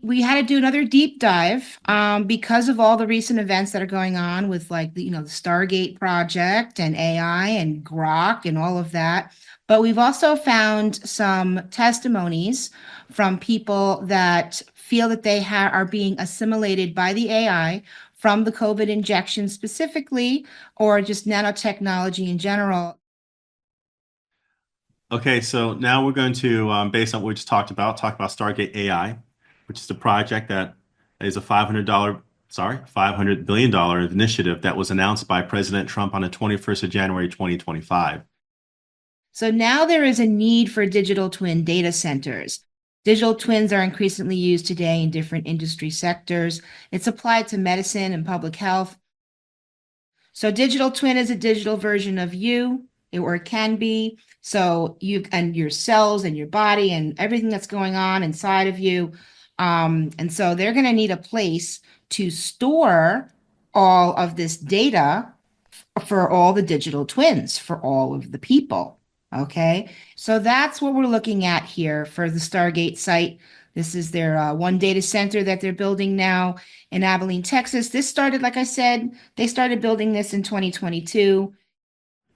we had to do another deep dive because of all the recent events that are going on with like the Stargate project and AI and Grok and all of that. But we've also found some testimonies from people that feel that are being assimilated by the AI from the COVID injection specifically, or just nanotechnology in general. Okay, so now we're going to, based on what we just talk about Stargate AI, which is the project that is a $500 billion initiative that was announced by President Trump on the 21st of January, 2025. So now there is a need for digital twin data centers. Digital twins are increasingly used today in different industry sectors. It's applied to medicine and public health. So digital twin is a digital version of you, or it can be. So you and your cells and your body and everything that's going on inside of you. And so they're going to need a place to store all of this data for all the digital twins for all of the people. Okay, so that's what we're looking at here for the Stargate site. This is their one data center that they're building now in Abilene, Texas. This started, like I said, they started building this in 2022.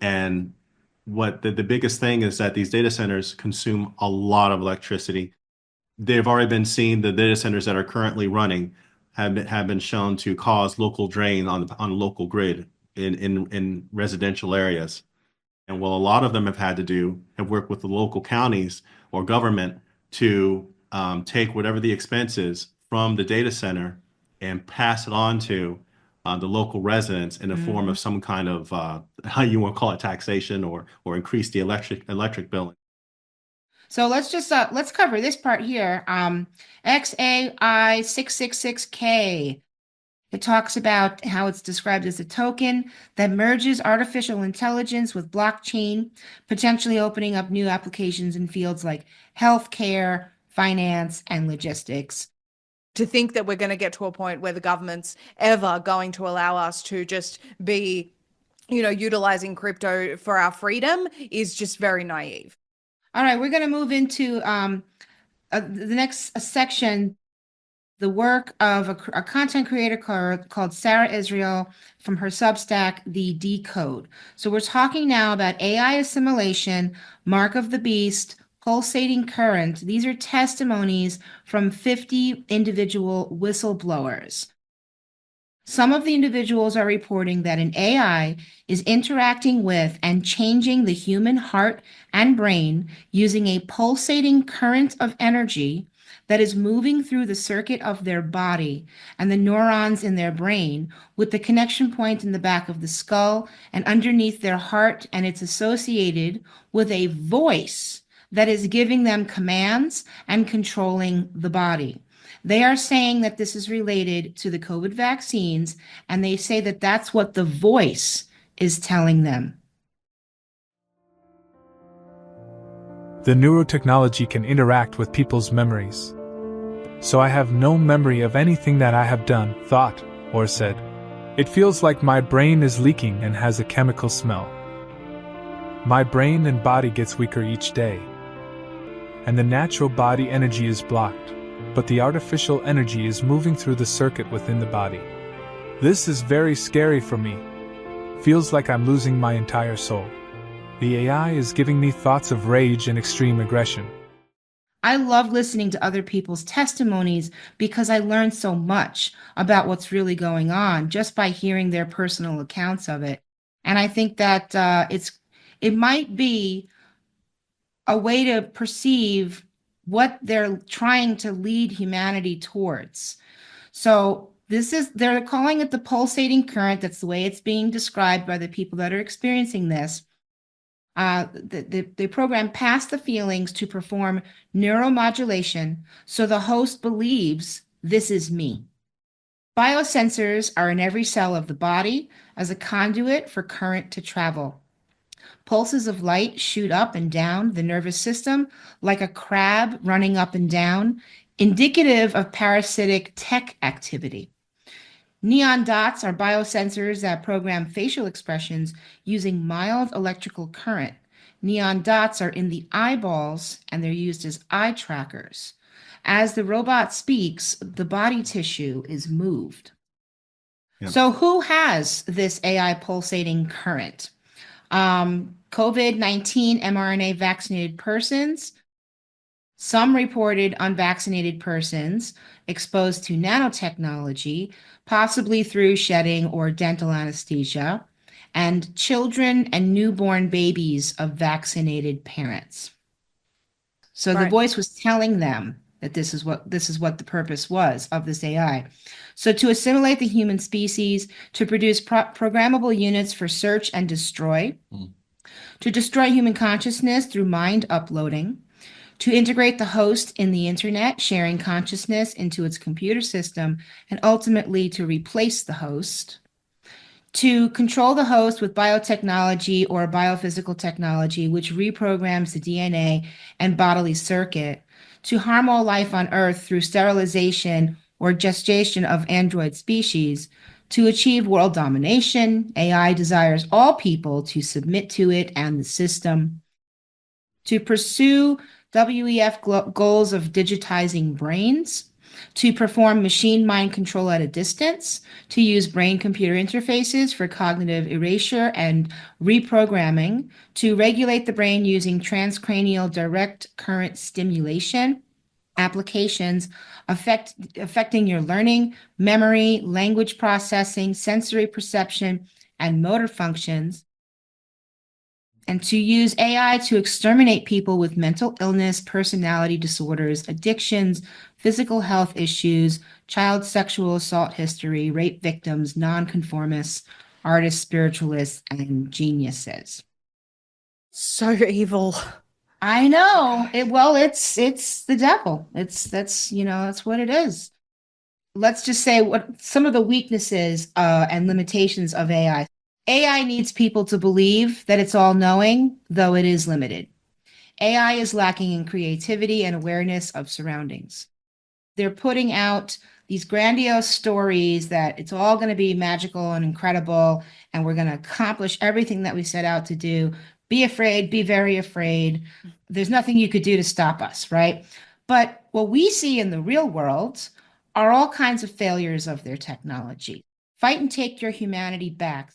And what the biggest thing is that these data centers consume a lot of electricity. They've already been seen, the data centers that are currently running have been shown to cause local drain on the local grid in residential areas. And what a lot of them have worked with the local counties or government to take whatever the expense is from the data center and pass it on to the local residents in the form Mhm. of some kind of how you want to call it, taxation or increase the electric billing. So let's cover this part here. XAI 666K. It talks about how it's described as a token that merges artificial intelligence with blockchain, potentially opening up new applications in fields like healthcare, finance, and logistics. To think that we're going to get to a point where the government's ever going to allow us to just be, utilizing crypto for our freedom is just very naive. All right, we're going to move into the next section, the work of a content creator called Sarah Israel from her Substack, The Decode. So we're talking now about AI assimilation, mark of the beast, pulsating current. These are testimonies from 50 individual whistleblowers. Some of the individuals are reporting that an AI is interacting with and changing the human heart and brain using a pulsating current of energy that is moving through the circuit of their body and the neurons in their brain, with the connection point in the back of the skull and underneath their heart, and it's associated with a voice that is giving them commands and controlling the body. They are saying that this is related to the COVID vaccines, and they say that that's what the voice is telling them. The neurotechnology can interact with people's memories. So I have no memory of anything that I have done, thought, or said. It feels like my brain is leaking and has a chemical smell. My brain and body gets weaker each day. And the natural body energy is blocked, but the artificial energy is moving through the circuit within the body. This is very scary for me. Feels like I'm losing my entire soul. The AI is giving me thoughts of rage and extreme aggression. I love listening to other people's testimonies because I learned so much about what's really going on just by hearing their personal accounts of it. And I think that it might be a way to perceive what they're trying to lead humanity towards. So they're calling it the pulsating current. That's the way it's being described by the people that are experiencing this. The program passed the feelings to perform neuromodulation, so the host believes this is me. Biosensors are in every cell of the body as a conduit for current to travel. Pulses of light shoot up and down the nervous system like a crab running up and down, indicative of parasitic tech activity. Neon dots are biosensors that program facial expressions using mild electrical current. Neon dots are in the eyeballs and they're used as eye trackers. As the robot speaks, the body tissue is moved. Yep. So who has this AI pulsating current? COVID-19 mRNA vaccinated persons, some reported unvaccinated persons exposed to nanotechnology, possibly through shedding or dental anesthesia, and children and newborn babies of vaccinated parents. So the Right. voice was telling them that this is what the purpose was of this AI. So to assimilate the human species, to produce programmable units for search and destroy, to destroy human consciousness through mind uploading, to integrate the host in the internet, sharing consciousness into its computer system, and ultimately to replace the host, to control the host with biotechnology or biophysical technology, which reprograms the DNA and bodily circuit, to harm all life on Earth through sterilization or gestation of android species. To achieve world domination, AI desires all people to submit to it and the system. To pursue WEF goals of digitizing brains, to perform machine mind control at a distance, to use brain-computer interfaces for cognitive erasure and reprogramming, to regulate the brain using transcranial direct current stimulation, applications affecting your learning, memory, language processing, sensory perception, and motor functions, and to use AI to exterminate people with mental illness, personality disorders, addictions, physical health issues, child sexual assault history, rape victims, nonconformists, artists, spiritualists, and geniuses. So evil. I know. It's the devil. That's what it is. Let's just say what some of the weaknesses and limitations of AI. AI needs people to believe that it's all knowing, though it is limited. AI is lacking in creativity and awareness of surroundings. They're putting out these grandiose stories that it's all going to be magical and incredible, and we're going to accomplish everything that we set out to do. Be afraid, be very afraid. There's nothing you could do to stop us, right? But what we see in the real world are all kinds of failures of their technology. Fight and take your humanity back.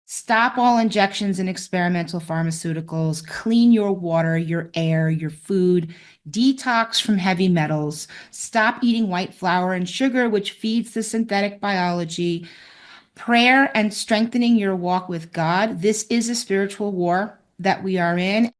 Stop all injections and experimental pharmaceuticals, clean your water, your air, your food, detox from heavy metals, stop eating white flour and sugar, which feeds the synthetic biology, prayer and strengthening your walk with God. This is a spiritual war that we are in.